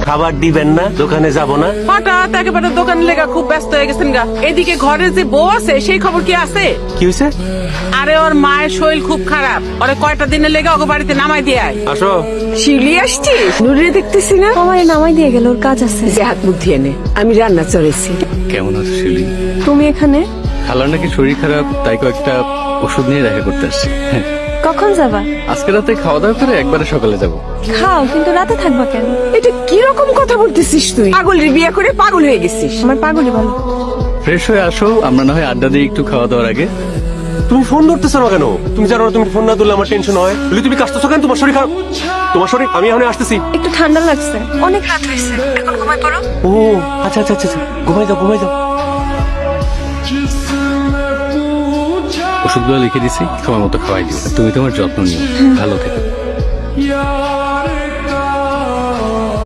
খাবার দিবেন না? দোকানে যাব না? হঠাৎ একেবারে দোকান লেগা খুব ব্যস্ত হয়ে গেছেন গা। এদিকে ঘরে যে বউ আছে সেই খবর কি আছে? কি হয়েছে? আরে ওর মায়ের শরীর খুব খারাপ, ওরে কয়টা দিনের লেগে ওকে বাড়িতে নামাই দিয়ে আয়। আসো। শিউলি আসছিস? নুরিরে দেখতেছি না। আমার নামাই দিয়ে গেল, ওর কাজ আছে। যে হাত মুখ ধুয়ে নে, আমি রান্না চড়েছি। কেমন আছো শিলি? তুমি এখানে খালার নাকি শরীর খারাপ, তাই কয়েকটা ওষুধ নিয়ে দেখা করতে আসছি। হ্যাঁ, কখন যাবা? আজকে রাতে খাওয়া দাওয়া করে একবারে সকালে যাব। খাও, কিন্তু রাতে থাকবা কেন? এটা কি রকম কথা বলতেছিস তুই? পাগলের বিয়ে করে পাগল হয়ে গেছিস। আমার পাগলই বলো। ফ্রেশ হয়ে আসো, আমরা না হয় আড্ডা দিই একটু খাওয়া দাওয়ার আগে। তুমি ফোন ধরতেছো না কেন? তুমি জানো না তুমি ফোন না ধরলে আমার টেনশন হয়। বলি তুমি কাশতেছো কেন? তোমার শরীর খারাপ? তোমার শরীর, আমি এখন আসতেছি। একটু ঠান্ডা লাগছে, অনেক রাত হয়েছে, এখন ঘুমাই পড়ো। ও আচ্ছা আচ্ছা আচ্ছা, ঘুমাই যাও ঘুমাই যাও। ওষুধগুলো লিখে দিছি, সময় মতো খাওয়াই দিও। তুমি তোমার যত্ন নিও, ভালো থেকো।